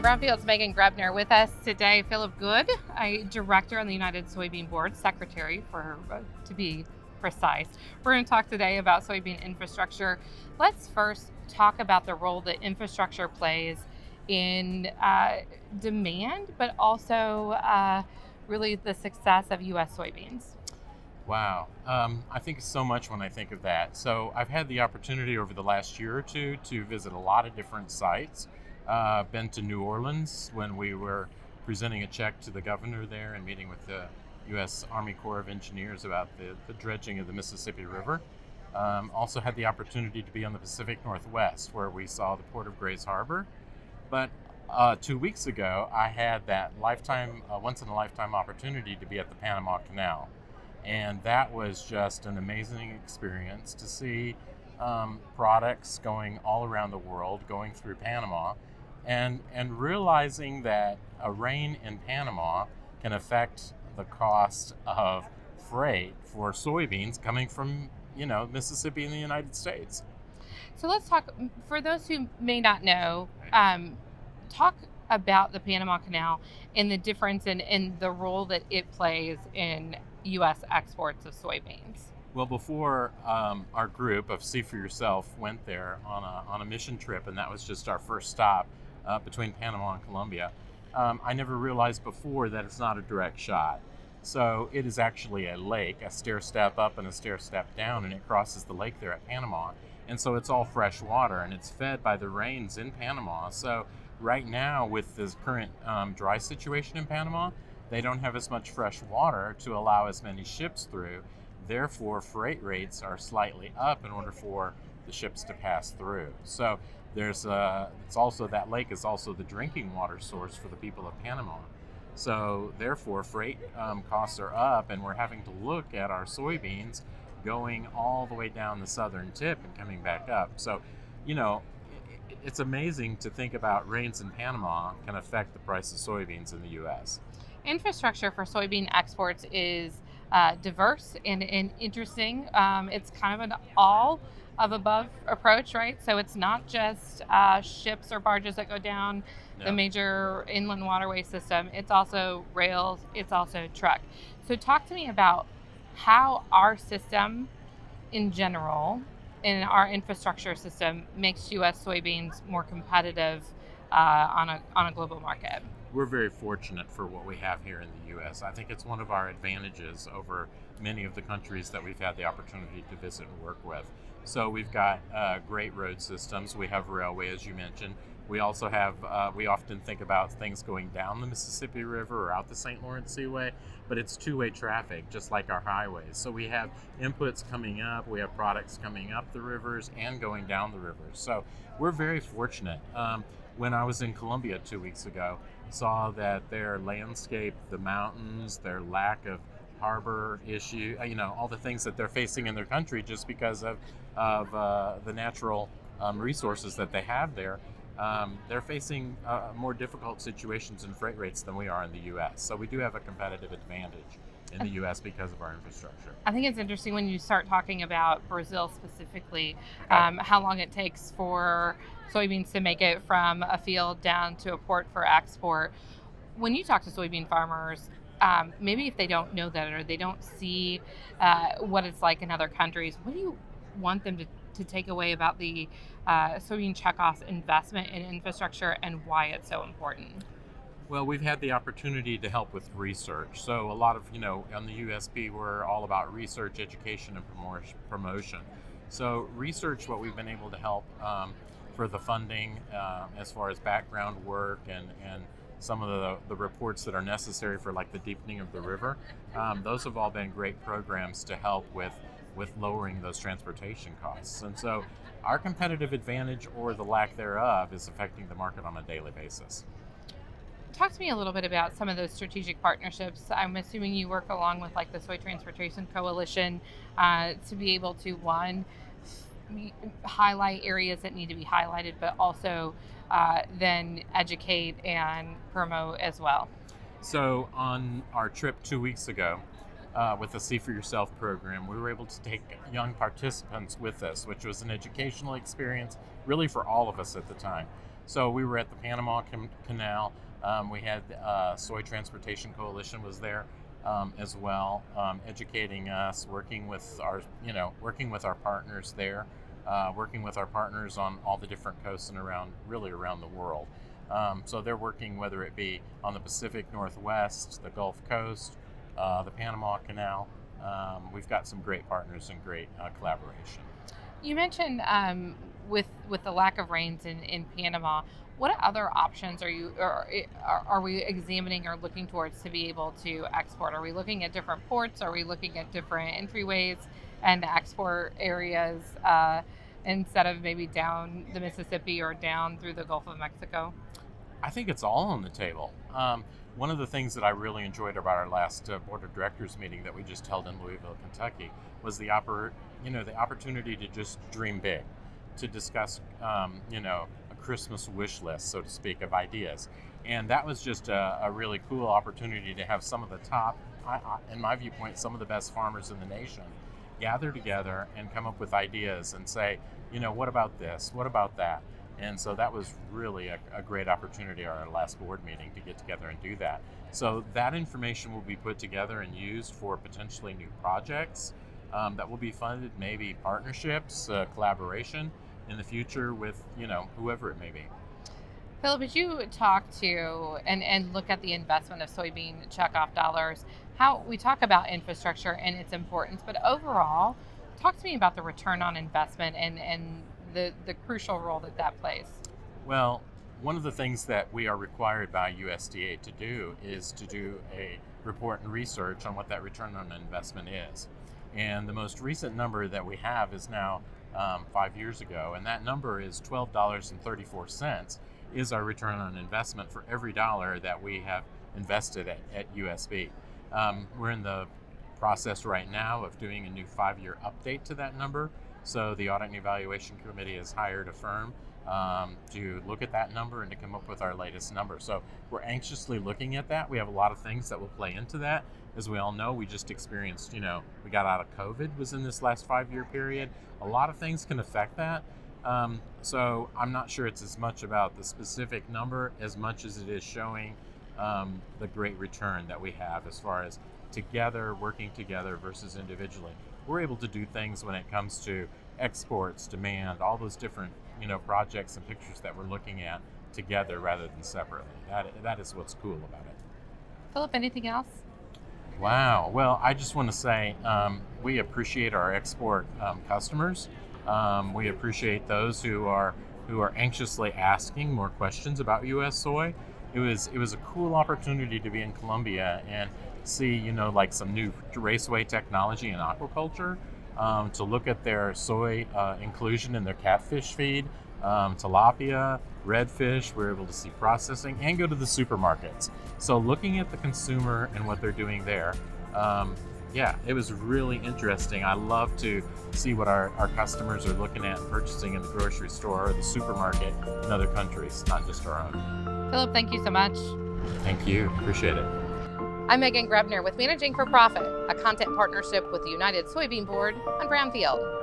Brownfield's Megan Grebner. With us today, Philip Good, a director on the United Soybean Board, secretary to be precise. We're going to talk today about soybean infrastructure. Let's first talk about the role that infrastructure plays in demand, but also really the success of U.S. soybeans. Wow. I think so much when I think of that. So I've had the opportunity over the last year or two to visit a lot of different sites. Been to New Orleans when we were presenting a check to the governor there and meeting with the U.S. Army Corps of Engineers about the dredging of the Mississippi River. Also had the opportunity to be on the Pacific Northwest where we saw the Port of Grays Harbor. But 2 weeks ago, I had that once-in-a-lifetime opportunity to be at the Panama Canal. And that was just an amazing experience to see products going all around the world, going through Panama, and realizing that a rain in Panama can affect the cost of freight for soybeans coming from, Mississippi in the United States. So let's talk, for those who may not know, talk about the Panama Canal and the difference in the role that it plays in U.S. exports of soybeans. Well, before our group of See for Yourself went there on a mission trip, and that was just our first stop between Panama and Colombia, I never realized before that it's not a direct shot. So it is actually a lake, a stair step up and a stair step down, and it crosses the lake there at Panama. And so it's all fresh water, and it's fed by the rains in Panama. So right now, with this current dry situation in Panama, they don't have as much fresh water to allow as many ships through. Therefore, freight rates are slightly up in order for the ships to pass through. So that lake is also the drinking water source for the people of Panama. So therefore, freight costs are up, and we're having to look at our soybeans going all the way down the southern tip and coming back up. So, it's amazing to think about rains in Panama can affect the price of soybeans in the U.S. Infrastructure for soybean exports is diverse and interesting. It's kind of an all of above approach, right? So it's not just ships or barges that go down the major inland waterway system. It's also rails. It's also truck. So talk to me about how our system in general and our infrastructure system makes U.S. soybeans more competitive on a global market. We're very fortunate for what we have here in the U.S. I think it's one of our advantages over many of the countries that we've had the opportunity to visit and work with. So we've got great road systems. We have railway, as you mentioned. We also have, we often think about things going down the Mississippi River or out the St. Lawrence Seaway, but it's two-way traffic, just like our highways. So we have inputs coming up, we have products coming up the rivers and going down the rivers. So we're very fortunate. When I was in Colombia 2 weeks ago, saw that their landscape, the mountains, their lack of harbor issue, all the things that they're facing in their country just because of the natural resources that they have there. They're facing more difficult situations and freight rates than we are in the U.S. So we do have a competitive advantage in the U.S. because of our infrastructure. I think it's interesting when you start talking about Brazil specifically, how long it takes for soybeans to make it from a field down to a port for export. When you talk to soybean farmers, maybe if they don't know that or they don't see what it's like in other countries, what do you want them to take away about the soybean checkoff's investment in infrastructure and why it's so important? Well, we've had the opportunity to help with research. So a lot of, on the USB, we're all about research, education, and promotion. So research, what we've been able to help for the funding as far as background work and some of the reports that are necessary for like the deepening of the river, those have all been great programs to help with lowering those transportation costs. And so our competitive advantage or the lack thereof is affecting the market on a daily basis. Talk to me a little bit about some of those strategic partnerships. I'm assuming you work along with like the Soy Transportation Coalition to be able to, one, highlight areas that need to be highlighted, but also then educate and promote as well. So on our trip 2 weeks ago, with the See for Yourself program, we were able to take young participants with us, which was an educational experience really for all of us at the time. So we were at the Panama Canal. We had Soy Transportation Coalition was there as well, educating us, working with our partners there, working with our partners on all the different coasts and around the world. So they're working whether it be on the Pacific Northwest, the Gulf Coast, the Panama Canal. We've got some great partners and great collaboration. You mentioned with the lack of rains in Panama, what other options are we examining or looking towards to be able to export? Are we looking at different ports? Are we looking at different entryways and export areas instead of maybe down the Mississippi or down through the Gulf of Mexico? I think it's all on the table. One of the things that I really enjoyed about our last board of directors meeting that we just held in Louisville, Kentucky, was the opportunity to just dream big, to discuss a Christmas wish list, so to speak, of ideas. And that was just a really cool opportunity to have some of the top, in my viewpoint, some of the best farmers in the nation gather together and come up with ideas and say, what about this? What about that? And so that was really a great opportunity at our last board meeting to get together and do that. So that information will be put together and used for potentially new projects that will be funded, maybe partnerships, collaboration in the future with, whoever it may be. Philip, as you talk to and look at the investment of soybean checkoff dollars, how we talk about infrastructure and its importance, but overall, talk to me about the return on investment and the crucial role that plays. Well, one of the things that we are required by USDA to do is to do a report and research on what that return on investment is. And the most recent number that we have is now 5 years ago, and that number is $12.34 is our return on investment for every dollar that we have invested at USB. We're in the process right now of doing a new 5-year update to that number. So the Audit and Evaluation Committee has hired a firm to look at that number and to come up with our latest number. So we're anxiously looking at that. We have a lot of things that will play into that. As we all know, we just experienced, we got out of COVID, was in this last 5-year period. A lot of things can affect that. So I'm not sure it's as much about the specific number as much as it is showing the great return that we have as far as working together versus individually. We're able to do things when it comes to exports, demand, all those different, projects and pictures that we're looking at together rather than separately. That is what's cool about it. Philip, anything else? Wow. Well, I just want to say we appreciate our export customers. We appreciate those who are anxiously asking more questions about U.S. soy. It was a cool opportunity to be in Colombia and see, like some new raceway technology in aquaculture, to look at their soy inclusion in their catfish feed, tilapia, redfish. We're able to see processing and go to the supermarkets. So looking at the consumer and what they're doing there, it was really interesting. I love to see what our customers are looking at and purchasing in the grocery store or the supermarket in other countries, not just our own. Philip, thank you so much. Thank you. Appreciate it. I'm Megan Grebner with Managing for Profit, a content partnership with the United Soybean Board on Brownfield.